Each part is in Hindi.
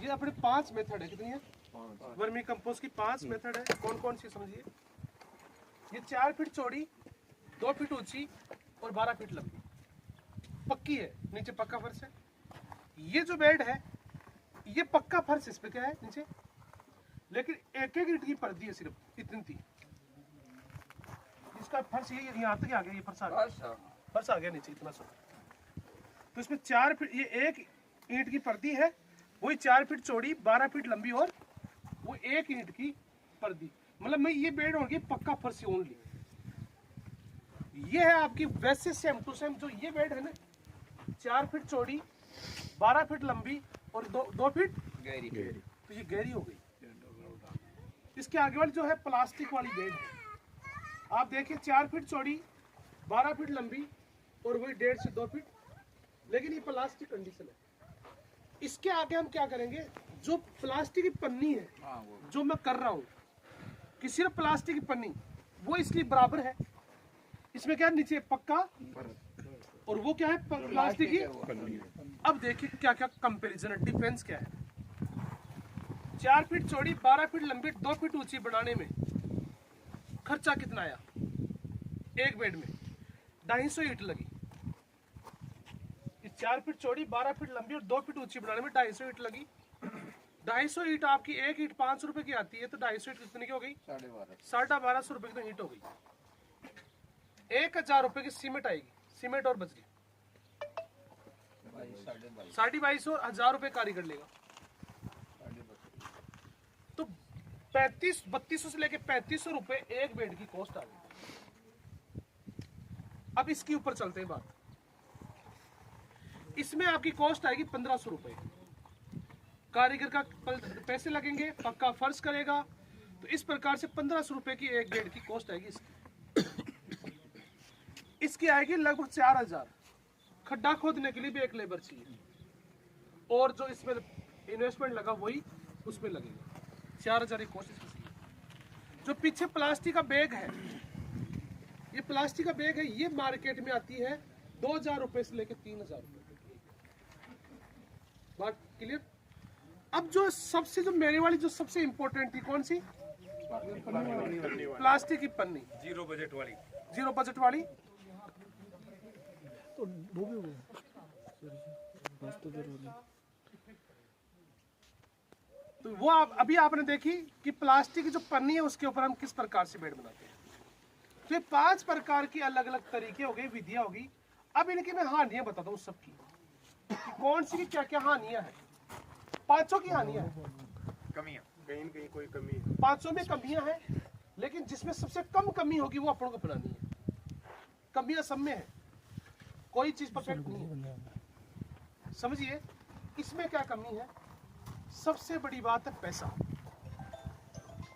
ये अपने 5 मेथड है। कितनी है? वर्मी कंपोस्ट की 5 मेथड है। कौन कौन सी समझिए। ये 4 फीट चौड़ी, 2 फीट ऊंची और 12 फीट लंबी, पक्की है, नीचे पक्का फर्श है। ये जो बेड है ये पक्का फर्श, इस पे क्या है नीचे, लेकिन एक एक ईंट की परदी है, सिर्फ इतनी थी। इसका फर्श ये यहाँ तक आ गया, ये फर्श आ गया, फर्श आ गया नीचे इतना सा। तो इसमें 4 फीट, ये एक ईंट की परदी है, वही 4 फीट चौड़ी, 12 फीट लंबी और वो एक ईंट की परदी। मतलब मैं ये बेड होगी पक्का फर्श ओनली। ये है आपकी वैसे सेम टू सेम जो ये बेड है ना, 4 फीट चौड़ी, 12 फीट लंबी और 2 फीट गहरी। तो ये गहरी हो गई। इसके आगे वाली जो है प्लास्टिक वाली बेड है, आप देखिए 4 फीट चौड़ी, 12 फीट लंबी और वही 1.5 से 2 फीट, लेकिन ये प्लास्टिक कंडीशन है। इसके आगे हम क्या करेंगे, जो प्लास्टिक की पन्नी है जो मैं कर रहा हूँ कि सिर्फ प्लास्टिक की पन्नी, वो इसकी बराबर है। इसमें क्या है, नीचे पक्का और वो क्या है प्लास्टिक की। अब देखिए क्या क्या कंपैरिजन है, डिफरेंस क्या है। 4 फीट चौड़ी, 12 फीट लंबी, 2 फीट ऊंची बनाने में खर्चा कितना आया? एक बेड में 250 ईंट लगी। 4 फीट चौड़ी, 12 फीट लंबी और 2 फीट ऊंची बनाने में 250 ईंट लगी। 250 ईंट आपकी, एक ईंट 500 रुपए की आती है, तो 250 ईंट कितने की हो गई? 1250 रुपए की तो ईंट हो गई। 1000 रुपए की सीमेंट आएगी, सीमेंट और बजरी 2250 और 1000 रुपए कारीगर लेगा। तो 3200 से लेके 3500 रुपए एक बेड की कॉस्ट आ गई। अब इसके ऊपर चलते हैं बात। इसमें आपकी कॉस्ट आएगी 1500 रुपए, कारीगर का पैसे लगेंगे, पक्का फर्श करेगा, तो इस प्रकार से 1500 रुपए की एक बेड की कॉस्ट आएगी इसकी। इसकी आएगी लगभग 4000। खड्डा खोदने के लिए भी एक लेबर चाहिए, और जो इसमें इन्वेस्टमेंट लगा वही उसमें लगेगा। 4000 की कॉस्ट इसकी। जो पीछे प्लास्टिक का बैग है, ये प्लास्टिक का बैग है, ये मार्केट में आती है 2000 रुपए से लेकर 3000 रुपए। बात क्लियर? अब जो सबसे, जो मेरे वाली जो सबसे इंपॉर्टेंट थी, कौन सी? प्लास्टिक की पन्नी, जीरो बजट वाली। तो वो अभी आपने देखी कि प्लास्टिक की जो पन्नी है उसके ऊपर हम किस प्रकार से बेड बनाते हैं। तो ये 5 प्रकार की अलग अलग तरीके हो गए, विधियां होगी। अब इनकी मैं हानियां बताता हूँ सबकी, कौन सी की क्या क्या हानियां हैं। 5 की हानियां हैं, कमियां, कहीं कोई कमी है। 5 में कमियां हैं, लेकिन जिसमें सबसे कम कमी होगी वो अपन को अपनानी है। कमियां सब में है, कोई चीज परफेक्ट नहीं है। समझिए इसमें क्या कमी है। सबसे बड़ी बात है पैसा।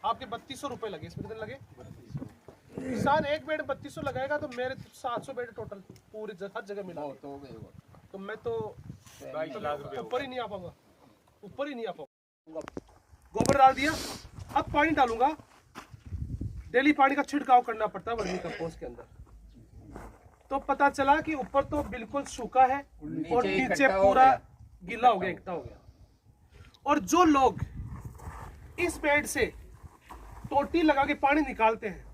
आपके 3200 रुपए लगे, इसमें कितने लगे? किसान एक बेड 3200 लगाएगा, तो मेरे 700 बेड टोटल पूरी हर जगह मिला तो मैं तो 22 लाख रुपए ऊपर ही नहीं आ पाऊंगा, गोबर डाल दिया, अब पानी डालूंगा। डेली पानी का छिड़काव करना पड़ता है वर्मी कंपोस्ट के अंदर। तो पता चला कि ऊपर तो बिल्कुल सूखा है और नीचे पूरा गीला हो गया, इकट्ठा हो गया। और जो लोग इस बेड से टोटी लगा के पानी निकालते हैं,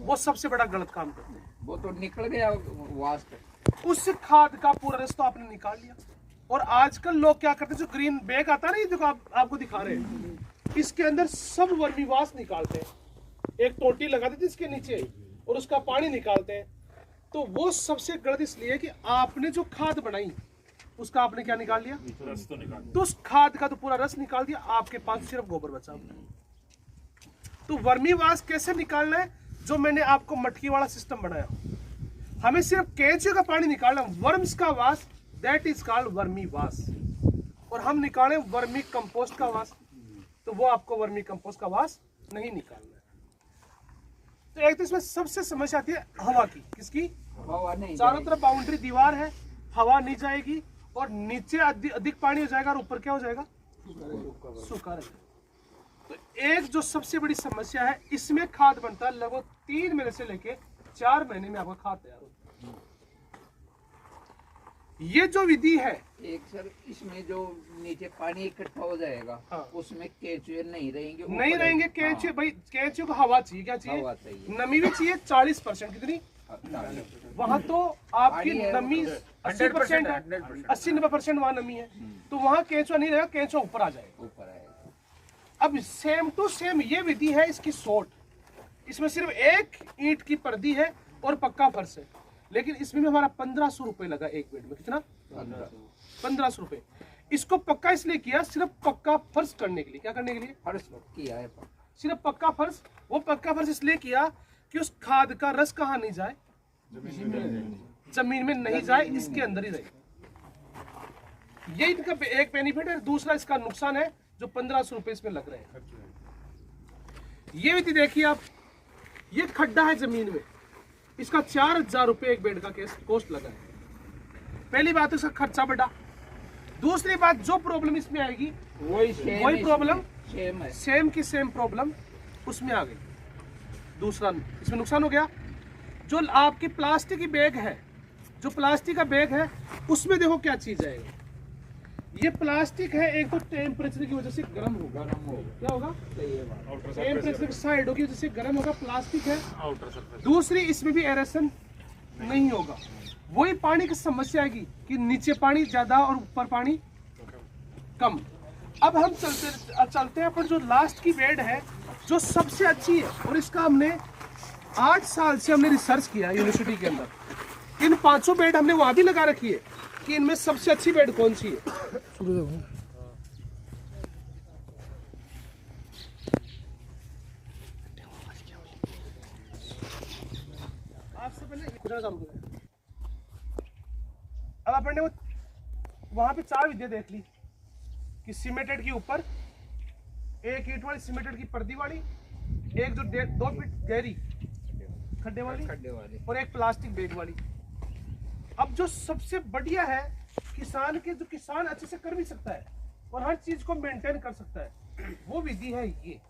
वो सबसे बड़ा गलत काम करते हैं। वो तो निकल गया वास्ट, उस खाद का पूरा रास्ता आपने निकाल लिया। और आजकल लोग क्या करते हैं, जो ग्रीन बैग आता है ना, ये जो आपको दिखा रहे हैं, इसके अंदर सब वर्मी वास्ट निकालते हैं। एक टोटी लगा देते इसके नीचे और उसका पानी निकालते हैं। तो वो सबसे गलत इसलिए कि आपने जो खाद बनाई उसका आपने क्या निकाल लिया? रस तो निकाल दिया। तो उस खाद का तो पूरा रस निकाल दिया, आपके पास सिर्फ गोबर बचा। तो वर्मी वास्ट कैसे निकालना है? जो मैंने आपको मटकी वाला सिस्टम बनाया, हमें सिर्फ केंचुए का पानी निकालना, वर्म्स का vast, that is called vermi vast. और हम निकालें वर्मी कंपोस्ट का वास्ट, तो वो आपको वर्मी कंपोस्ट का वास्ट नहीं निकालना है। तो एक तो इसमें सबसे समस्या आती है हवा की। किसकी? हवा नहीं, चारों तरफ बाउंड्री दीवार है, हवा नहीं जाएगी और नीचे अधिक पानी हो जाएगा और ऊपर क्या हो जाएगा? सूखा रहेगा। तो एक जो सबसे बड़ी समस्या है, इसमें खाद बनता है लगभग 3 महीने से लेके 4 महीने में आपका खाद तैयार होता है। ये जो विधि है, एक सर इसमें जो नीचे पानी इकट्ठा हो जाएगा, हाँ। उसमें केंचुए नहीं रहेंगे, नहीं रहेंगे केंचुए। भाई केंचुए को हवा चाहिए, क्या चाहिए? हवा चाहिए। नमी भी चाहिए 40%। कितनी? वहाँ तो आपकी पानी है, नमी 80% है, 80-90% वहाँ नमी है, तो वहाँ केंचुआ नहीं रहेगा, केंचुआ ऊपर आ जाएगा। ऊपर आएगा। अब सेम टू सेम ये विधि है इसकी सोट। इसमें सिर्फ एक ईंट की पर्दी है और पक्का फर्श है, लेकिन इसमें भी हमारा 1500 रुपए लगा एक बेड में। कितना? 1500 रुपए। इसको पक्का इसलिए किया, सिर्फ पक्का फर्श करने के लिए। क्या करने के लिए? फर्श किया है। सिर्फ पक्का फर्श। वो पक्का फर्श इसलिए किया कि उस खाद का रस कहाँ नहीं जाए, जमीन में नहीं जाए, इसके अंदर ही रहे। ये इनका एक बेनिफिट है। दूसरा इसका नुकसान है जो 1500 रुपए इसमें लग रहे हैं। ये विधि देखिए आप, ये खड्डा है जमीन में, इसका 4000 रुपए एक बेड का कॉस्ट लगा है। पहली बात, इसका खर्चा बढ़ा। दूसरी बात, जो प्रॉब्लम इसमें आएगी वही प्रॉब्लम सेम की सेम प्रॉब्लम उसमें आ गई। दूसरा इसमें नुकसान हो गया। जो आपकी प्लास्टिक की बैग है, जो प्लास्टिक का बैग है, उसमें देखो क्या चीज आएगा। ये प्लास्टिक है, एक तो टेम्परेचर की वजह से गर्म होगा। क्या होगा? टेम्परेचर की साइडों की वजह से गर्म होगा, प्लास्टिक है। दूसरी, इसमें भी एरेशन नहीं होगा। वही पानी की समस्या आएगी कि नीचे पानी ज्यादा और ऊपर पानी कम। अब हम चलते हैं पर जो लास्ट की बेड है, जो सबसे अच्छी है, और इसका हमने 8 साल से हमने रिसर्च किया यूनिवर्सिटी के अंदर। इन 500 बेड हमने वहां भी लगा रखी है कि इनमें सबसे अच्छी बेड कौन सी है। आपसे पहले अब अपन ने वहां पे 4 विधियां देख ली कि सीमेंटेड के ऊपर एक ईंट वाली सीमेंटेड की पर्दी वाली, एक जो 2 फीट गहरी खड्डे वाली और एक प्लास्टिक बैग वाली। अब जो सबसे बढ़िया है किसान के, जो किसान अच्छे से कर भी सकता है और हर चीज को मेंटेन कर सकता है, वो विधि है ये।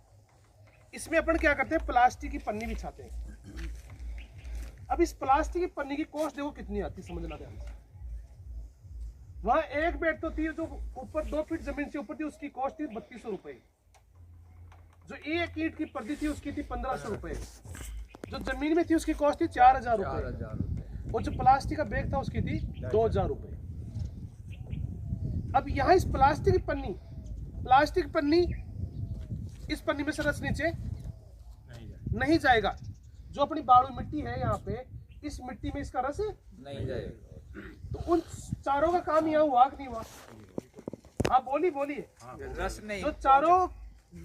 इसमें अपन क्या करते हैं, प्लास्टिक की पन्नी बिछाते हैं। अब इस प्लास्टिक की पन्नी की कॉस्ट देखो कितनी आती है, समझना ध्यान से। वहां एक बेड तो थी जो ऊपर 2 फीट जमीन से ऊपर थी, उसकी कॉस्ट थी 3200 रुपए। जो एक ईंट की पर्दी थी उसकी थी 1500 रुपए। जो जमीन में थी उसकी कॉस्ट थी 4000 रुपए, और जो प्लास्टिक का बैग था उसकी थी 2000 रुपए। अब यहाँ इस प्लास्टिक पन्नी, इस पन्नी में से रस नीचे नहीं जाएगा। जो अपनी बालू मिट्टी है यहाँ पे, इस मिट्टी में इसका रस नहीं जाएगा। तो उन चारों का काम यहाँ हुआ कि नहीं हुआ? हाँ बोलिए। रस नहीं। जो चारों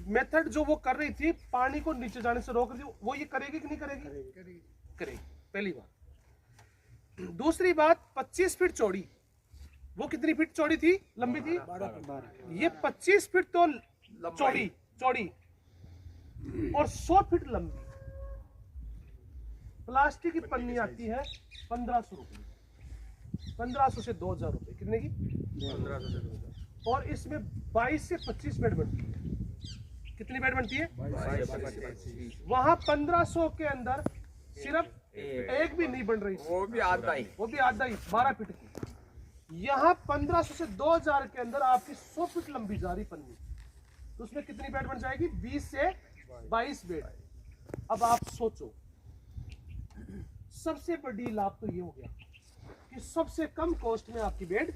मेथड जो वो कर रही थी पानी को नीचे जाने से रोक रही थी, वो ये करेगी कि नहीं करेगी? करेगी। पहली बात। दूसरी बात, 25 फीट चौड़ी, वो कितनी फीट चौड़ी थी, लंबी थी? 12। ये 25 फीट तो चौड़ी और 100 फीट लंबी। प्लास्टिक की पन्नी आती है 1500 रुपए, 1500 से 2000 रुपए। कितने की? 1500 से 2000। और इसमें 22 से 25 बेड बनती है। कितनी बेड बनती है? 22। वहां 1500 के अंदर सिर्फ एक भी नहीं बन रही, वो भी आधा ही 12 फीट की। यहाँ 1500 से 2000 के अंदर आपकी 100 फीट लंबी जा रही पन्नी, तो उसमें कितनी बेड बन जाएगी? 20 से 22 बेड। अब आप सोचो, सबसे बड़ी लाभ तो ये हो गया कि सबसे कम कॉस्ट में आपकी बेड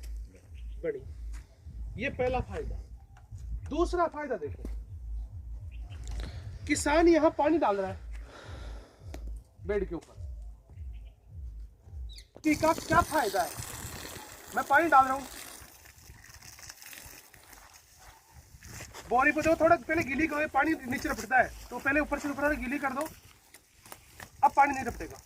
बनी। ये पहला फायदा। दूसरा फायदा देखो, किसान यहां पानी डाल रहा है बेड के ऊपर, का क्या फायदा है? मैं पानी डाल रहा हूं, बोरी को थोड़ा पहले गीली करो, पानी नीचे रपटता है, तो पहले ऊपर से ऊपर गीली कर दो, अब पानी नहीं रपटेगा।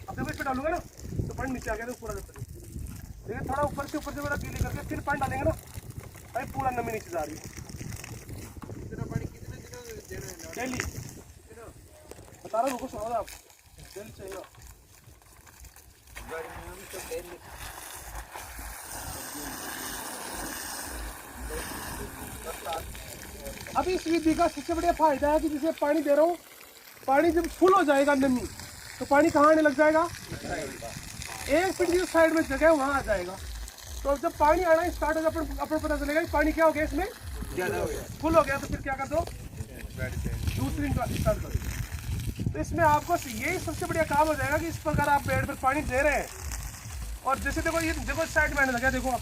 अब देखो इसमें डालूंगा ना तो पानी नीचे आ गया, तो पूरा रपटेगा। लेकिन थोड़ा ऊपर से थोड़ा गीली करके फिर पानी डालेंगे ना, अरे पूरा नमी नीचे जा रही है। डेली बता रहा हूँ, सुनो आप, डेली चाहिए। अभी इस विधि का सबसे बड़ा फायदा है कि जिसे पानी दे रहा हूँ, पानी जब फुल हो जाएगा नमी, तो पानी कहाँ आने लग जाएगा? 1 फीट की साइड में जगह है वहां आ जाएगा। तो जब पानी आना स्टार्ट होगा अपन पता चलेगा कि पानी क्या हो गया, इसमें ज्यादा हो गया, फुल हो गया। तो फिर क्या कर दो, दूसरी स्टार्ट कर दो। तो इसमें आपको यही सबसे बढ़िया काम हो जाएगा कि इस प्रकार आप बेड पर पानी दे रहे हैं और जैसे देखो ये देखो साइड में आने लगा, देखो आप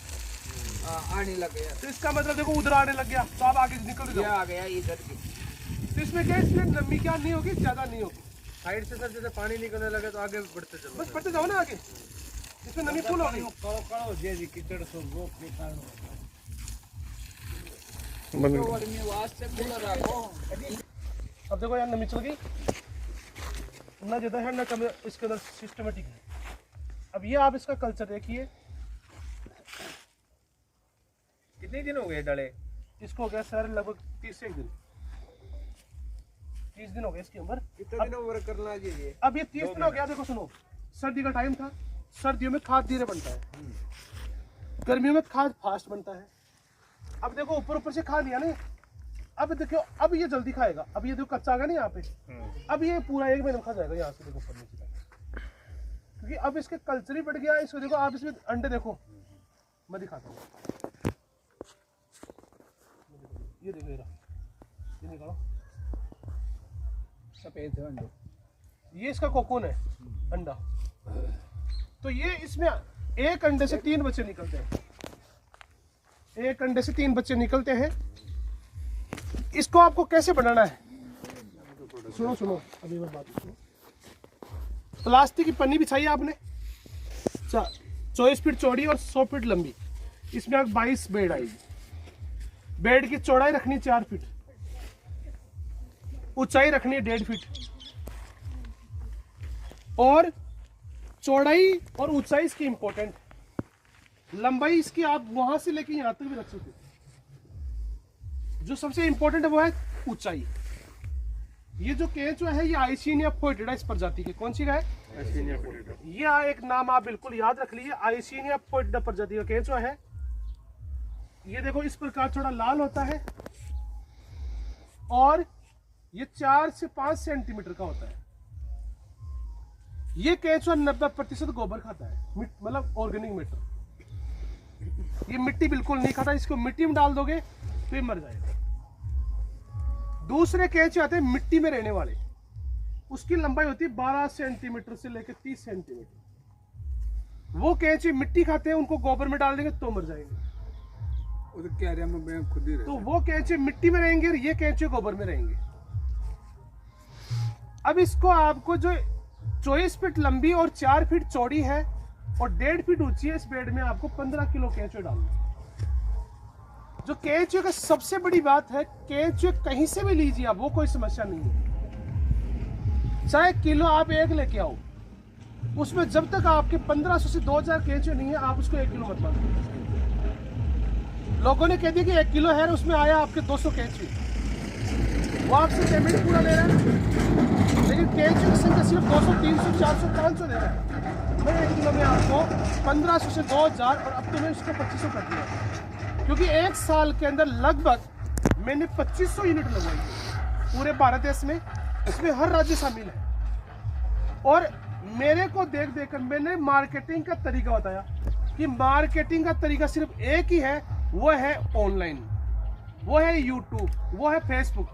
आने लग गया, तो इसका मतलब देखो उधर आने लग गया, तो आप आगे निकल आ गया इधर की। तो इसमें क्या, इसमें नमी क्या नहीं होगी, ज्यादा नहीं होगी। साइड से सर जैसे पानी निकलने लगे तो आगे बढ़ते चलो, बस बढ़ते जाओ ना आगे, इसमें नमी फुल हो गई। कीचड़ सो वो के कारण अब देखो यार नमी चल गई ना, ज्यादा है ना कम, इसके अंदर सिस्टमेटिक है। अब ये आप इसका कल्चर देखिए, कितने दिन हो गए डले? इसको हो गया सर लगभग 30 से 1 दिन, 30 दिन हो गए इसकी उम्र। कितने दिन वर्क करना चाहिए? अब ये 30 दिन हो गया। देखो सुनो, सर्दी का टाइम था, सर्दियों में खाद धीरे बनता है, गर्मियों में खाद फास्ट बनता है। अब देखो ऊपर से खा लिया ना, अब देखो अब ये जल्दी खाएगा। अब ये देखो कच्चा आ गया ना यहाँ पे, अब ये पूरा 1 महीने में खा जाएगा यहाँ से देखो ऊपर नीचे तक, क्योंकि अब इसके कल्चर ही बढ़ गया। इसको देखो आप, इसमें अंडे देखो, मैं दिखाता हूँ, ये देखो ये निकालो, सफेद है अंडे, ये इसका कोकून है अंडा। तो ये इसमें 1 अंडे से 3 बच्चे निकलते हैं, 1 अंडे से 3 बच्चे निकलते हैं। इसको आपको कैसे बनाना है, सुनो सुनो अभी मैं बात सुनो। प्लास्टिक की पन्नी बिछाई आपने 24 फीट चौड़ी और 100 फीट लंबी, इसमें 22 बेड आएगी। बेड की चौड़ाई रखनी 4 फीट, ऊंचाई रखनी है 1.5 फीट, और चौड़ाई और ऊंचाई इसकी इंपॉर्टेंट, लंबाई इसकी आप वहां से लेके यहां तक भी रख सकते। जो सबसे इंपॉर्टेंट है वो है ऊंचाई। ये जो केंचुआ है ये आइसिनिया फोएटिडा इस प्रजाति के, कौन सी का है, आइसिनिया फोएटिडा। ये एक नाम आप बिल्कुल याद रख लीजिए, आइसिनिया फोएटिडा प्रजाति का केंचुआ है। ये देखो इस प्रकार थोड़ा लाल होता है और ये 4 से 5 सेंटीमीटर का होता है। ये केंचुआ 90% गोबर खाता है, मतलब ऑर्गेनिक मैटर। ये मिट्टी बिल्कुल नहीं खाता, इसको मिट्टी में डाल दोगे तो ये मर जाएगा। दूसरे केंचुए आते हैं मिट्टी में रहने वाले, उसकी लंबाई होती है 12 सेंटीमीटर से लेकर 30 सेंटीमीटर। वो केंचुए मिट्टी खाते हैं, उनको गोबर में डाल देंगे तो मर जाएंगे। खुद ही तो वो केंचुए मिट्टी में रहेंगे और ये केंचुए गोबर में रहेंगे। अब इसको आपको जो 24 फीट लंबी और 4 फीट चौड़ी है और 1.5 फीट ऊंची है, इस बेड में आपको 15 किलो केंचुए डालना है। जो केंचुए का सबसे बड़ी बात है, केंचुए कहीं से भी लीजिए आप, वो कोई समस्या नहीं है। चाहे किलो आप 1 लेके आओ, उसमें जब तक आपके 1500 से 2000 केंचुए नहीं है, आप उसको 1 किलो मत मानो। लोगों ने कह दिया कि 1 किलो है, उसमें आया आपके 200 केंचुए, वो आपसे पेमेंट पूरा ले रहा है, लेकिन केंचुए की संख्या सिर्फ 200, 300, 400, 500 दे रहा है। मैं 1 किलो में आपको 1500 से 2000 और अब तो मैं उसको 2500 कर दिया, क्योंकि 1 साल के अंदर लगभग मैंने 2500 यूनिट लगवाई है पूरे भारत देश में, इसमें हर राज्य शामिल है। और मेरे को देख देख कर मैंने मार्केटिंग का तरीका बताया कि मार्केटिंग का तरीका सिर्फ एक ही है, वो है ऑनलाइन, वो है यूट्यूब, वो है फेसबुक।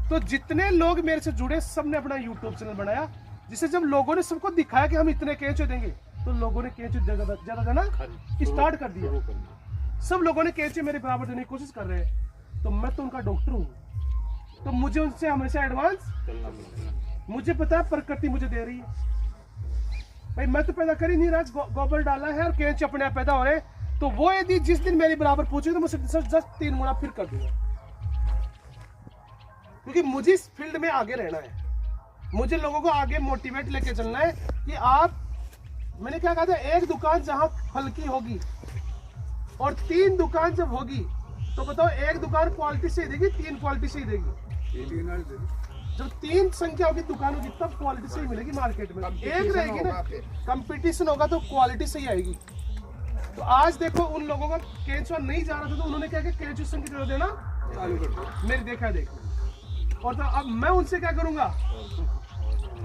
तो जितने लोग मेरे से जुड़े सब ने अपना यूट्यूब चैनल बनाया, जिससे जब लोगों ने सबको दिखाया कि हम इतने केंचुए देंगे, तो लोगों ने केंचुए ज्यादा देना स्टार्ट कर दिया। सब लोगों ने केंचुए मेरे बराबर देने की कोशिश कर रहे हैं। तो मैं तो उनका डॉक्टर हूँ, तो मुझे उनसे हमेशा एडवांस मुझे पता है प्रकृति मुझे दे रही है। भाई मैं तो पैदा कर ही नहीं रहा, गोबर डाला है और केंचुए अपने आप पैदा हो रहे हैं। तो वो यदि जिस दिन मेरे बराबर पूछे तो मुझसे 3 गुना फिर कर दूंगा, क्योंकि मुझे इस फील्ड में आगे रहना है। मुझे लोगों को आगे मोटिवेट लेके चलना है कि आप, मैंने क्या कहा था, 1 दुकान जहां फल की होगी और 3 दुकान जब होगी तो बताओ 1 दुकान क्वालिटी से ही देगी, 3 क्वालिटी से ही देगी। जब 3 संख्या होगी दुकानों की तब क्वालिटी से ही मिलेगी मार्केट में। एक रहेगी ना, कंपटीशन होगा तो क्वालिटी से ही आएगी। तो आज देखो उन लोगों का केंचुआ नहीं जा रहा था, तो उन्होंने क्या किया, केंचुए संख्या जोड़ देना चालू कर दिया, मेरी देखा देखो। और तो अब मैं उनसे क्या करूंगा,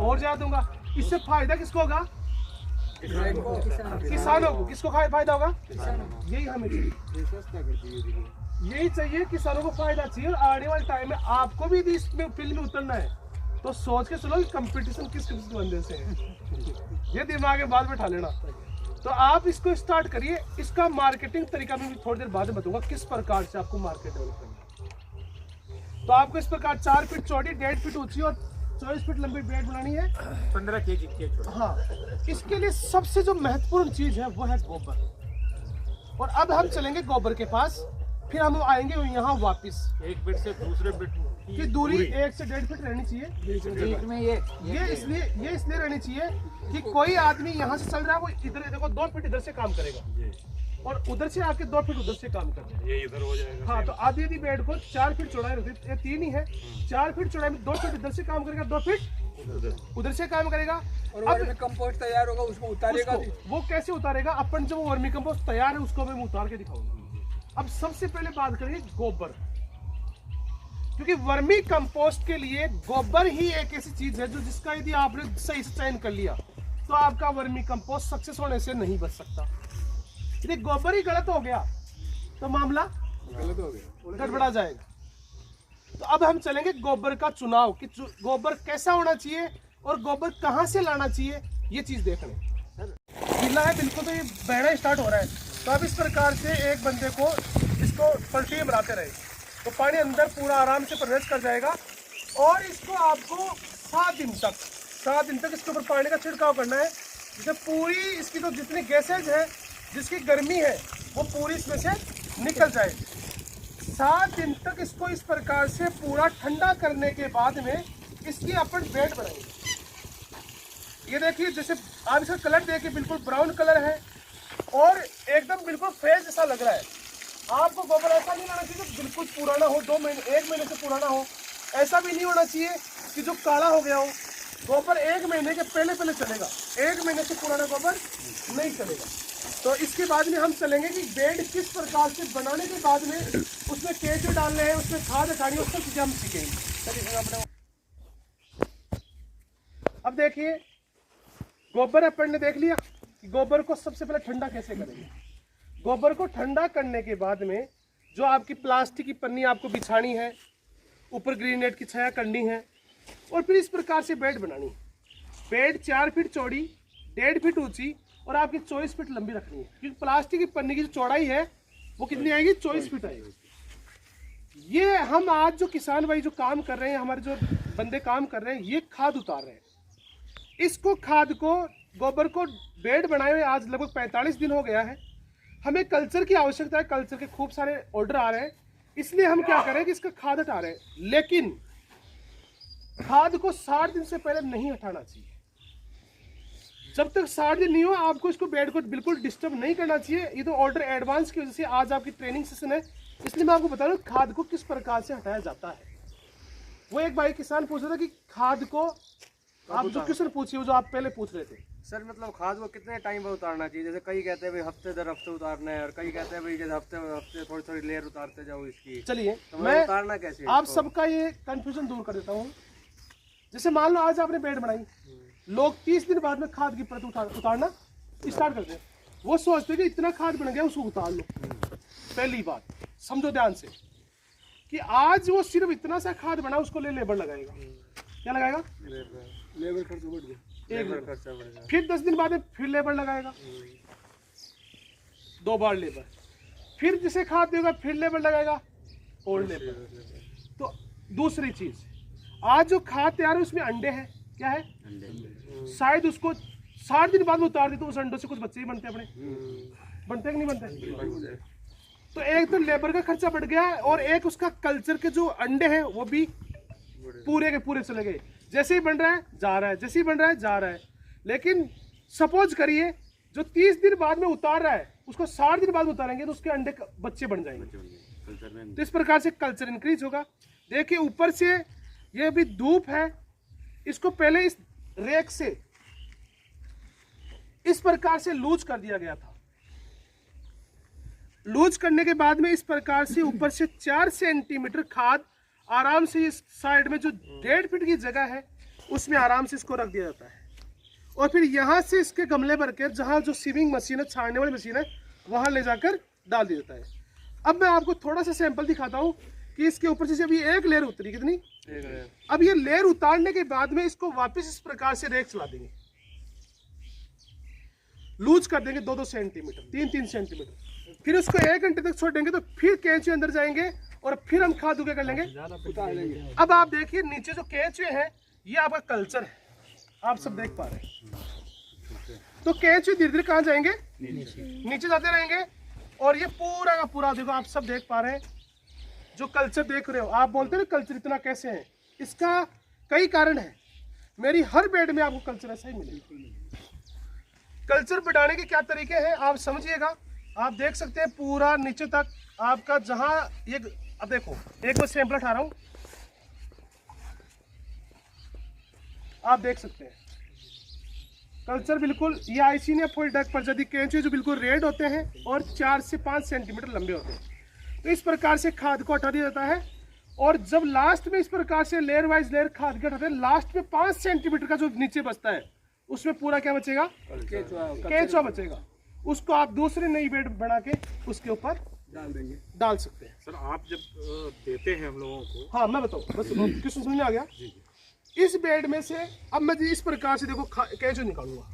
और ज्यादा दूंगा। इससे फायदा किसको होगा, किसानों को। किसको फायदा होगा? यही हमें चाहिए, यही चाहिए, किसानों को फायदा चाहिए। और आने वाले टाइम में आपको भी यदि इसमें फील्ड में उतरना है तो सोच के चलो कि कंपटीशन किस बंदे से है, ये दिमाग में बात बैठा लेना। तो आप इसको स्टार्ट करिए। इसका मार्केटिंग तरीका मैं भी थोड़ी देर बाद में बताऊंगा किस प्रकार से आपको मार्केट डेवलप करना है। तो आपको इस प्रकार 4 फीट चौड़ी, 1.5 फीट ऊंची और 24 फीट लंबी बेड बनानी है, 15 kg की। हाँ। इसके लिए सबसे जो महत्वपूर्ण चीज है वो है गोबर। और अब हम चलेंगे गोबर के पास, फिर हम आएंगे यहाँ वापस। एक बेड से दूसरे बेड की दूरी 1 से 1.5 फीट रहनी चाहिए। बीच में ये इसलिए रहनी चाहिए कि कोई आदमी यहाँ से चल रहा है, वो इधर देखो 2 फीट इधर से काम करेगा और उधर से आके 2 फीट उधर से काम करते हैं, ये इधर हो जाएगा। हाँ। तो आधी बेड को 4 फीट चौड़ाई रखती है, 3 ही है। 4 फीट चौड़ाई में 2 फीट इधर से काम करेगा, 2 फीट उधर से काम करेगा। और वर्मी कंपोस्ट तैयार होगा, उसको उतारेगा। वो कैसे उतारेगा? अपन जब वर्मी कंपोस्ट तैयार है उसको मैं उतार के दिखाऊंगा। अब सबसे पहले बात करेंगे गोबर, क्योंकि वर्मी कंपोस्ट के लिए गोबर ही एक ऐसी चीज है जो जिसका यदि आपने सही से चयन कर लिया तो आपका वर्मी कंपोस्ट सक्सेस होने से नहीं बच सकता। यदि गोबर ही गलत हो गया तो मामला गलत हो गया, गड़बड़ा जाएगा। तो अब हम चलेंगे गोबर का चुनाव, कि गोबर कैसा होना चाहिए और गोबर कहाँ से लाना चाहिए, ये चीज देखने। गीला है बिल्कुल, तो ये बहना स्टार्ट हो रहा है। तो अब इस प्रकार से एक बंदे को इसको पलटी बनाते रहे तो पानी अंदर पूरा आराम से प्रवेश कर जाएगा। और इसको आपको 7 दिन तक इसके ऊपर पानी का छिड़काव करना है, जिससे पूरी इसकी तो जितनी गैसेज है, जिसकी गर्मी है, वो पूरी इसमें से निकल जाए। 7 दिन तक इसको इस प्रकार से पूरा ठंडा करने के बाद में इसकी अपन बेड बनाएंगे। ये देखिए, जैसे आप इसका कलर देखिए, बिल्कुल ब्राउन कलर है और एकदम बिल्कुल फ्रेश जैसा लग रहा है। आपको गोबर ऐसा नहीं लाना चाहिए कि बिल्कुल पुराना हो, 2 महीने 1 महीने से पुराना हो। ऐसा भी नहीं होना चाहिए कि जो काला हो गया हो। गोबर 1 महीने के पहले चलेगा, 1 महीने से पुराना गोबर नहीं चलेगा। तो इसके बाद में हम चलेंगे कि बेड किस प्रकार से बनाने के बाद में उसमें कैसे डालने हैं, उसमें खाद रखानी है, उसको चीजें हम सीखेंगे। अब देखिए, गोबर अपन ने देख लिया कि गोबर को सबसे पहले ठंडा कैसे करेंगे। गोबर को ठंडा करने के बाद में जो आपकी प्लास्टिक की पन्नी आपको बिछानी है, ऊपर ग्रीन नेट की छाया करनी है और फिर इस प्रकार से बेड बनानी है। बेड 4 फीट चौड़ी, 1.5 फीट ऊंची और आपकी 24 फीट लंबी रखनी है, क्योंकि प्लास्टिक की पन्नी की जो चौड़ाई है वो कितनी आएगी? 24 फीट आएगी। ये हम आज जो किसान भाई जो काम कर रहे हैं, हमारे जो बंदे काम कर रहे हैं, ये खाद उतार रहे हैं। इसको खाद को, गोबर को बेड बनाए हुए आज लगभग 45 दिन हो गया है। हमें कल्चर की आवश्यकता है, कल्चर के खूब सारे ऑर्डर आ रहे हैं, इसलिए हम क्या करें कि इसका खाद हटा रहे हैं। लेकिन खाद को 60 दिन से पहले नहीं हटाना चाहिए। जब तक 60 दिन नहीं हो, आपको इसको बेड को बिल्कुल डिस्टर्ब नहीं करना चाहिए। ये तो ऑर्डर एडवांस की वजह से आज आपकी ट्रेनिंग सेशन है, इसलिए मैं आपको बता रहा हूँ खाद को किस प्रकार से हटाया जाता है। वो एक भाई किसान पूछ रहा था कि खाद को आप जो क्वेश्चन पूछिए, वो जो आप पहले पूछ रहे थे सर, मतलब खाद को कितने टाइम पर उतारना चाहिए? जैसे कई कहते हैं भाई हफ्ते दर हफ्ते उतारना है, और कई कहते हैं भाई जैसे हफ्ते थोड़ी लेयर उतारते जाओ इसकी। चलिए, तो मैं उतारना कैसे आप सबका ये कंफ्यूजन दूर कर देता हूँ। जैसे मान लो आज आपने बेड बनाई, लोग 30 दिन बाद में खाद की परत उतारना स्टार्ट करते हैं। वो सोचते हैं कि इतना खाद बन गया, उसको उतार लो। पहली बात समझो ध्यान से कि आज वो सिर्फ इतना सा खाद बना, उसको लेबर लगाएगा। क्या लगाएगा? लेबर खर्च बढ़ गया, लेबर खर्चा बढ़ गया। फिर 10 दिन बाद में फिर लेबर लगाएगा, 2 बार लेबर। फिर जिसे खाद देगा फिर लेबर लगाएगा, और लेबर। तो दूसरी चीज, आज जो खाद तैयार है उसमें अंडे हैं। क्या है? शायद उसको 60 दिन बाद में उतार दे तो उस अंडों से कुछ बच्चे ही बनते हैं अपने। बनते हैं कि नहीं बनते? तो एक तो लेबर का खर्चा बढ़ गया और एक उसका कल्चर के जो अंडे हैं वो भी पूरे के पूरे चले गए। जैसे ही बन रहा है जा रहा है, जैसे ही बन रहा है जा रहा है। लेकिन सपोज करिए जो 30 दिन बाद में उतार रहा है उसको 60 दिन बाद उतारेंगे तो उसके अंडे बच्चे बन जाएंगे। तो इस प्रकार से कल्चर इंक्रीज होगा। देखिए ऊपर से ये भी धूप है, इसको पहले इस रेक से इस प्रकार से लूज कर दिया गया था। लूज करने के बाद में इस प्रकार से ऊपर से 4 सेंटीमीटर खाद आराम से इस साइड में जो 1.5 फीट की जगह है उसमें आराम से इसको रख दिया जाता है। और फिर यहाँ से इसके गमले भर के जहाँ जो सीविंग मशीन है, छाड़ने वाली मशीन है, वहाँ ले जाकर डाल दिया जाता है। अब मैं आपको थोड़ा सा सैंपल दिखाता हूँ कि इसके ऊपर से अभी एक लेयर उतरी, कितनी, अब ये लेयर उतारने के बाद में इसको वापस इस प्रकार से रेक चला देंगे, लूज कर देंगे 2-2 सेंटीमीटर, 3-3 सेंटीमीटर, फिर उसको 1 घंटे तक छोड़ देंगे। तो फिर केंचुए अंदर जाएंगे और फिर हम खाद उगे कर लेंगे, उतार लेंगे। अब आप देखिए नीचे जो केंचुए हैं ये आपका कल्चर है, आप सब देख पा रहे हैं। तो केंचुए धीरे धीरे कहाँ जाएंगे, नीचे जाते रहेंगे। और ये पूरा का पूरा देखो, आप सब देख पा रहे हैं जो कल्चर देख रहे हो। आप बोलते हैं कल्चर इतना कैसे है, इसका कई कारण है। मेरी हर बेड में आपको कल्चर ऐसा ही मिलेगा। कल्चर बढ़ाने के क्या तरीके हैं आप समझिएगा। आप देख सकते हैं पूरा नीचे तक आपका जहां ये, अब देखो एक बार सैंपल उठा रहा हूं, आप देख सकते हैं कल्चर बिल्कुल, ये आइसिनिया फोइडक प्रजाति केंचुए जो बिल्कुल रेड होते हैं और 4 से 5 सेंटीमीटर लंबे होते हैं। तो इस प्रकार से खाद को हटा दिया जाता है। और जब लास्ट में इस प्रकार से लेयर वाइज लेयर खाद के हटाते हैं, लास्ट में 5 सेंटीमीटर का जो नीचे बचता है उसमें पूरा क्या बचेगा, केंचुआ बचेगा। उसको आप दूसरे नई बेड बना के उसके ऊपर डाल देंगे, डाल सकते हैं। सर आप जब देते हैं हम लोगों को, हाँ मैं बताऊँ बस, किस समझ में आ गया। इस बेड में से अब मैं इस प्रकार से देखो केंचुए निकालूंगा,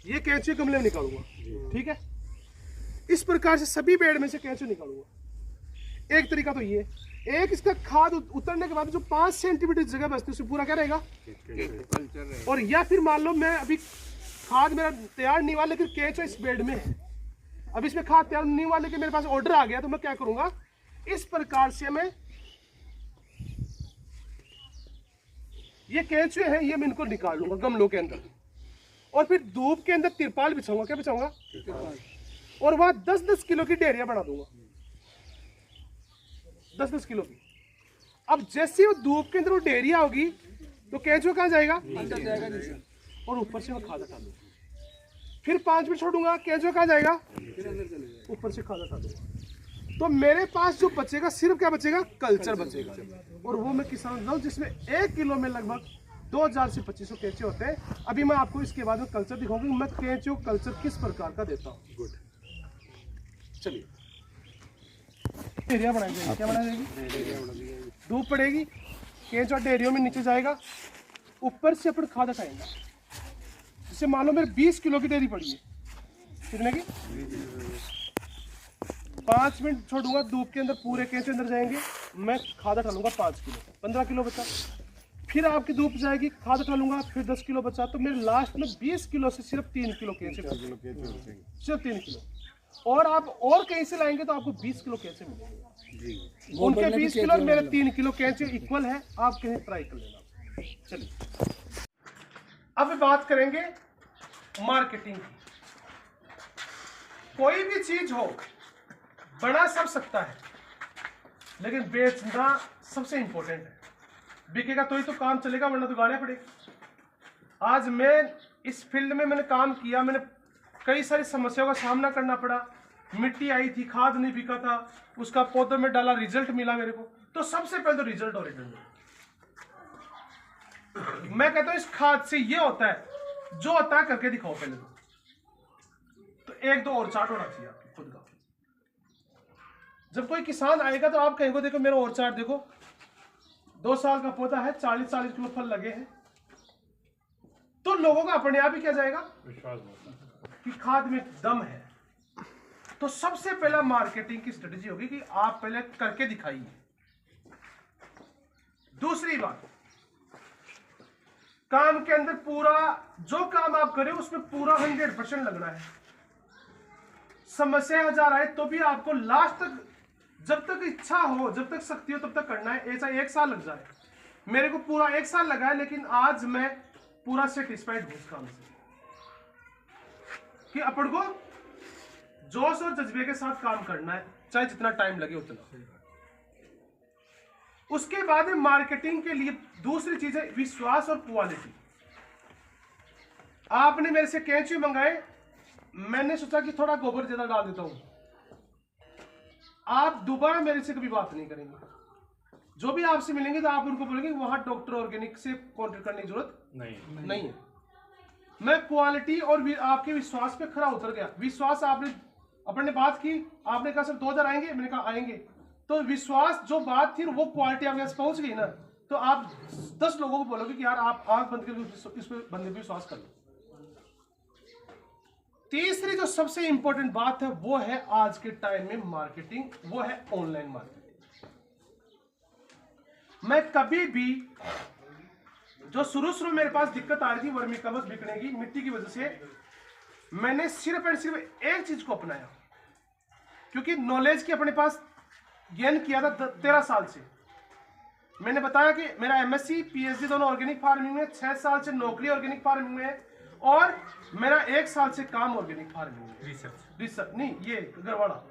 ये केंचुए गमले में निकालूंगा, ठीक है। इस प्रकार से सभी बेड में से केंचुए निकालूंगा। एक तरीका तो ये, एक इसका खाद उतरने के बाद जो 5 सेंटीमीटर जगह बचती है उसमें पूरा क्या रहेगा। और या फिर मान लो मैं अभी खाद मेरा तैयार नहीं हुआ लेकिन केंचुआ इस बेड में है, अब इसमें खाद तैयार नहीं हुआ लेकिन मेरे पास ऑर्डर आ गया, तो मैं क्या करूंगा, इस प्रकार से मैं ये केंचुए हैं ये मैं इनको निकाल लूंगा गमलों के अंदर, और फिर धूप के अंदर तिरपाल बिछाऊंगा, क्या बिछाऊंगा, और वहां 10-10 किलो की डेरिया बना दूंगा, 10-10 किलो की। अब जैसे वो धूप के अंदर वो डेरिया होगी तो केंचुआ कहाँ जाएगा, अंदर जाएगा, और ऊपर से मैं खाद हटा दूंगा। फिर 5 मिनट छोड़ूंगा, केंचुआ कहाँ जाएगा, ऊपर से खाद हटा दूंगा। तो मेरे पास जो बचेगा सिर्फ क्या बचेगा, कल्चर बचेगा। और वो मैं किसान दूं जिसमें 1 किलो में लगभग 2000 से 2500 केंचुए होते हैं। अभी मैं आपको इसके बाद में कल्चर दिखाऊंगी, मैं केंचुए कल्चर किस प्रकार का देता हूँ। गुड, चलिए डेरिया बनाई जाएगी, क्या बनाई जाएगी, धूप पड़ेगी, केंचुआ डेरियो में नीचे जाएगा, ऊपर से अपन खाद हटाएंगे। जैसे मान लो मेरे 20 किलो की डेरी पड़ी है, कितने की, 5 मिनट छोड़ूंगा धूप के अंदर, पूरे केंचुए अंदर जाएंगे, मैं खाद हटा लूंगा 5 किलो, 15 किलो बचा। फिर आपकी धूप जाएगी, खाद हटा लूंगा, फिर 10 किलो बचा, तो मेरे लास्ट में 20 किलो से सिर्फ 3 किलो केंचुए, सिर्फ 3 किलो। और आप और कहीं से लाएंगे तो आपको 20 किलो केंचुए मिलेंगे। उनके 20 किलो और मेरे 3 किलो केंचुए इक्वल है, आप कहीं ट्राई कर लेना। चलिए अब बात करेंगे मार्केटिंग की। कोई भी चीज हो बना सब सकता है लेकिन बेचना सबसे इंपॉर्टेंट है। बिकेगा तो ही तो काम चलेगा, वरना तो गाड़ियां पड़ेगी। आज मैं इस फील्ड में मैंने काम किया, मैंने कई सारी समस्याओं का सामना करना पड़ा। मिट्टी आई थी, खाद नहीं बिका था, उसका पौधों में डाला, रिजल्ट मिला मेरे को। तो सबसे पहले तो रिजल्ट ओरिजिनल, मैं कहता हूं इस खाद से ये होता है, जो होता है करके दिखाओ पहले तो 1-2 और चार्ट होना चाहिए आपके खुद का। जब कोई किसान आएगा तो आप कहेंगे देखो मेरा और चार्ट देखो, 2 साल का पौधा है, 40-40 किलो फल लगे हैं, तो लोगों का अपने आप ही क्या जाएगा, विश्वास कि खाद में दम है। तो सबसे पहला मार्केटिंग की स्ट्रेटेजी होगी कि आप पहले करके दिखाइए। दूसरी बात, काम के अंदर पूरा जो काम आप करें उसमें पूरा 100% लगना है। समस्या 1000 आए तो भी आपको लास्ट तक, जब तक इच्छा हो, जब तक शक्ति हो, तब तक करना है। ऐसा 1 साल लग जाए, मेरे को पूरा 1 साल लगा है, लेकिन आज मैं पूरा सेटिस्फाइड हूं इस काम से कि अपन को जोश और जज्बे के साथ काम करना है, चाहे जितना टाइम लगे उतना। उसके बाद मार्केटिंग के लिए दूसरी चीज है विश्वास और क्वालिटी। आपने मेरे से केंचुए मंगाए, मैंने सोचा कि थोड़ा गोबर ज्यादा डाल देता हूं, आप दोबारा मेरे से कभी बात नहीं करेंगे। जो भी आपसे मिलेंगे तो आप उनको बोलेंगे वहां डॉक्टर ऑर्गेनिक से कॉन्टेक्ट करने की जरूरत नहीं है। मैं क्वालिटी और आपके विश्वास पे खरा उतर गया। विश्वास आपने अपने बात की, आपने कहा सर 2000 आएंगे, मैंने कहा आएंगे, तो विश्वास जो बात थी वो क्वालिटी आपके पास पहुंच गई ना, तो आप 10 लोगों को बोलोगे कि यार आप आंख बंद करके इस पे बंदे पे विश्वास कर लो। तीसरी जो सबसे इंपॉर्टेंट बात है वो है आज के टाइम में मार्केटिंग, वो है ऑनलाइन मार्केटिंग। मैं कभी भी जो शुरू मेरे पास दिक्कत आ रही थी वर्मी कम्पोस्ट बिकने की मिट्टी की वजह से, मैंने सिर्फ और सिर्फ एक चीज को अपनाया, क्योंकि नॉलेज की अपने पास गेन किया था 13 साल से। मैंने बताया कि मेरा एमएससी पीएचडी दोनों ऑर्गेनिक फार्मिंग में, 6 साल से नौकरी ऑर्गेनिक फार्मिंग में है, और मेरा 1 साल से काम ऑर्गेनिक फार्मिंग में। रिसर्च नहीं, ये गरवाड़ा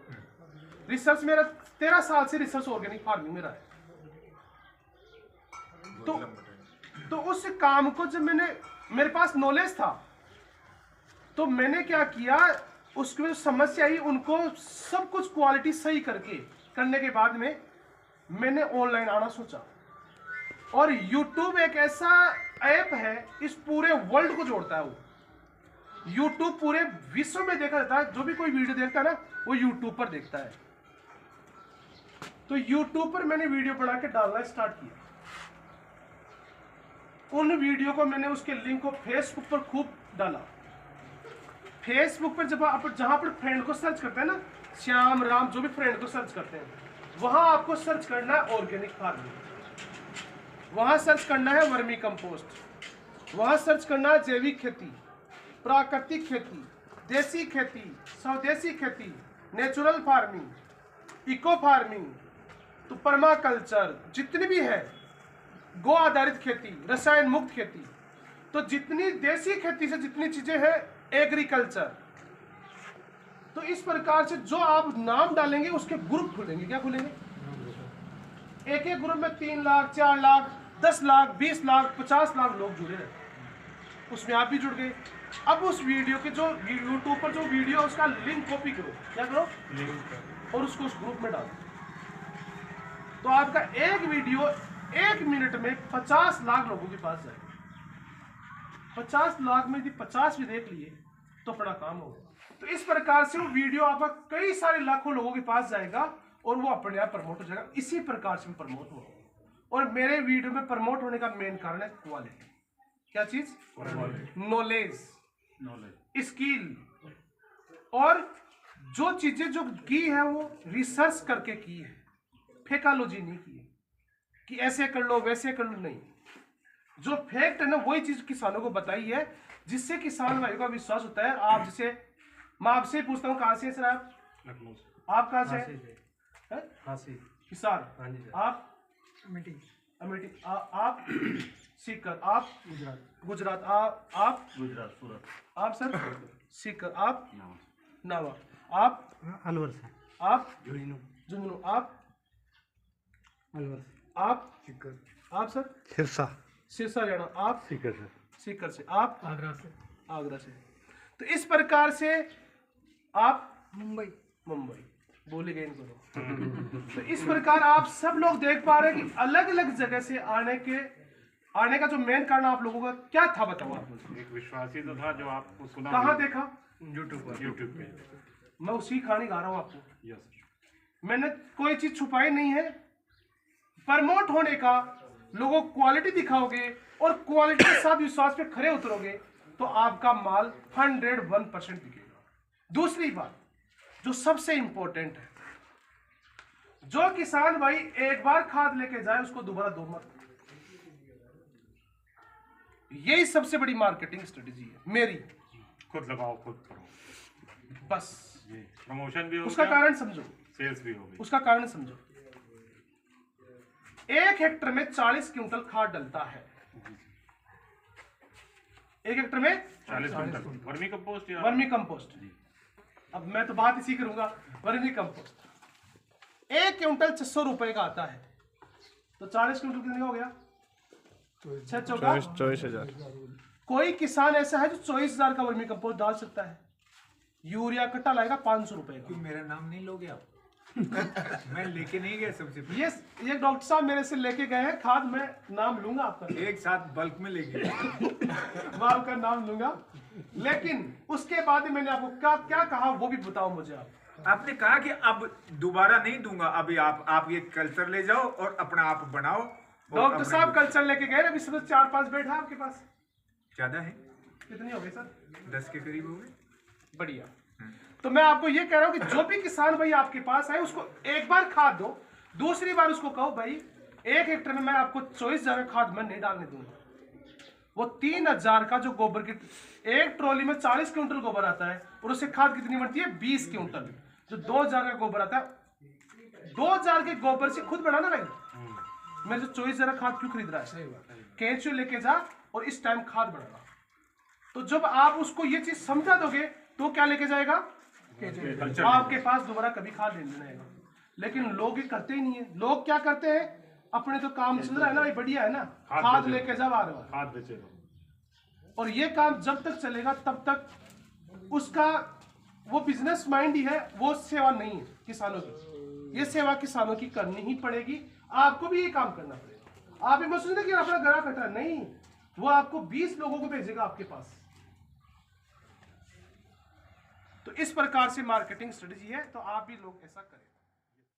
रिसर्च मेरा 13 साल से रिसर्च ऑर्गेनिक फार्मिंग में रहा है। तो उस काम को जब मेरे पास नॉलेज था, तो मैंने क्या किया, उसकी जो समस्या आई उनको सब कुछ क्वालिटी सही करने के बाद में मैंने ऑनलाइन आना सोचा। और YouTube एक ऐसा ऐप है, इस पूरे वर्ल्ड को जोड़ता है। वो YouTube पूरे विश्व में देखा जाता है, जो भी कोई वीडियो देखता है ना वो YouTube पर देखता है। तो YouTube पर मैंने वीडियो बना के डालना स्टार्ट किया। उन वीडियो को मैंने उसके लिंक को फेसबुक पर खूब डाला। फेसबुक पर जब आप जहां पर फ्रेंड को सर्च करते हैं ना, श्याम राम जो भी फ्रेंड को सर्च करते हैं, वहां आपको सर्च करना है ऑर्गेनिक फार्मिंग, वहां सर्च करना है वर्मी कंपोस्ट, वहां सर्च करना है जैविक खेती, प्राकृतिक खेती, देसी खेती, स्वदेशी खेती, नेचुरल फार्मिंग, इको फार्मिंग, तो परमाकल्चर, जितनी भी है, गो आधारित खेती, रसायन मुक्त खेती, तो जितनी देसी खेती से जितनी चीजें हैं, एग्रीकल्चर। तो इस प्रकार से जो आप नाम डालेंगे उसके ग्रुप खुलेंगे। क्या खुलेंगे? एक एक ग्रुप में 3 लाख, 4 लाख, 10 लाख, 20 लाख, 50 लाख लोग जुड़े हैं, उसमें आप भी जुड़ गए। अब उस वीडियो के जो यूट्यूब पर जो वीडियो उसका लिंक कॉपी करो, क्या करो, और उसको उस ग्रुप में डालो। तो आपका एक वीडियो 1 मिनट में 50 लाख लोगों के पास जाएगा। 50 लाख में यदि 50 भी देख लिए तो बड़ा काम होगा। तो इस प्रकार से वो वीडियो आपका कई सारे लाखों लोगों के पास जाएगा और वो अपने आप प्रमोट हो जाएगा। इसी प्रकार से प्रमोट हो। और मेरे वीडियो में प्रमोट होने का मेन कारण है क्वालिटी। क्या चीज? नॉलेज, स्किल, और जो चीजें जो की है वो रिसर्च करके की है, फेकालॉजी नहीं की है कि ऐसे कर लो वैसे कर लो, नहीं। जो फैक्ट है ना वही चीज किसानों को बताई है, जिससे किसान भाइयों का विश्वास होता है। आप जैसे, मैं आपसे पूछता हूँ, कहाँ से सर आप? लखनऊ से। आप कहाँ से? हिसार। आप अमेठी। आप सीकर। आप गुजरात। आप गुजरात सूरत। आप सर सीकर। आप नावा। आप अलवर से। आप झुंझुनू। आप अलवर। आप सीकर। आप सर सिरसा हरियाणा। आप सीकर से। आप आगरा से। तो इस प्रकार से आप मुंबई बोले गए इनको। तो इस प्रकार आप सब लोग देख पा रहे हैं कि अलग अलग जगह से आने का जो मेन कारण आप लोगों का क्या था, बताओ आप मुझे। एक विश्वासी तो था जो आपको सुना। कहाँ देखा? यूट्यूब पे। मैं उसी कहानी गा रहा हूँ आपको। यस, मैंने कोई चीज छुपाई नहीं है। प्रमोट होने का, लोगों को क्वालिटी दिखाओगे और क्वालिटी के साथ विश्वास पे खरे उतरोगे तो आपका माल 101% बिकेगा। दूसरी बात जो सबसे इंपॉर्टेंट है, जो किसान भाई एक बार खाद लेके जाए उसको दोबारा दो मत। यही सबसे बड़ी मार्केटिंग स्ट्रेटेजी है मेरी। खुद लगाओ खुद करो, बस प्रमोशन भी हो उसका गया, कारण समझो, सेल्स भी हो गई। उसका कारण समझो। 1 हेक्टर में 40 क्विंटल खाद डलता है। 1 हेक्टर में 40 क्विंटल वर्मी कंपोस्ट या वर्मी कंपोस्ट। अब मैं तो बात इसी करूंगा, वर्मी कंपोस्ट 1 क्विंटल 600 रुपए का आता है, तो 40 क्विंटल कितने का हो गया? 24,000। कोई किसान ऐसा है जो 24,000 का वर्मी कंपोस्ट डाल सकता है। यूरिया कट्टा लाएगा 500 रुपए का। मेरा नाम नहीं लोगे आप? मैं लेके नहीं गया सबसे पहले, ये डॉक्टर साहब मेरे से लेके गए हैं खाद, मैं नाम लूंगा आपका, एक साथ बल्क में ले गया। मैं आपका नाम लूंगा, लेकिन उसके बाद ही मैंने आपको क्या कहा वो भी बताओ मुझे आप। आपने कहा कि अब दोबारा नहीं दूंगा, अभी आप ये कल्चर ले जाओ और अपना आप बनाओ। डॉक्टर साहब कल्चर लेके गए, अभी सिर्फ 4-5 बेड है आपके पास। ज्यादा है, कितनी हो गई सर? 10 के करीब हो गए। बढ़िया। तो मैं आपको ये कह रहा हूं कि जो भी किसान भाई आपके पास है उसको एक बार खाद दो, दूसरी बार उसको कहो भाई 1 हेक्टेयर में मैं आपको 24,000 खाद मैं नहीं डालने दूंगा। वो 3,000 का जो गोबर की एक ट्रॉली में 40 क्विंटल गोबर आता है और उससे खाद कितनी बनती है? 20 क्विंटल। जो 2,000 का गोबर आता है, 2,000 के गोबर से खुद बढ़ाना भाई। मैं जो 24,000 खाद क्यों खरीद रहा है? कैंचू लेके जा और इस टाइम खाद बढ़ाना। तो जब आप उसको ये चीज समझा दोगे तो क्या लेके जाएगा? आपके पास दोबारा कभी खाद लेने आएगा। लेकिन लोग ये करते ही नहीं है। लोग क्या करते हैं, अपने तो काम चल रहा है ना भाई, बढ़िया है ना, खाद लेके जा बार बार, खाद बेचे दो। और ये काम जब तक चलेगा तब तक उसका वो बिजनेस माइंड ही है, वो सेवा नहीं है किसानों की। ये सेवा किसानों की करनी ही पड़ेगी, आपको भी ये काम करना पड़ेगा। आप ये मत सोचना कि अपना गला कटा, नहीं, वो आपको 20 लोगों को भेजेगा आपके पास। तो इस प्रकार से मार्केटिंग स्ट्रेटेजी है, तो आप भी लोग ऐसा करें।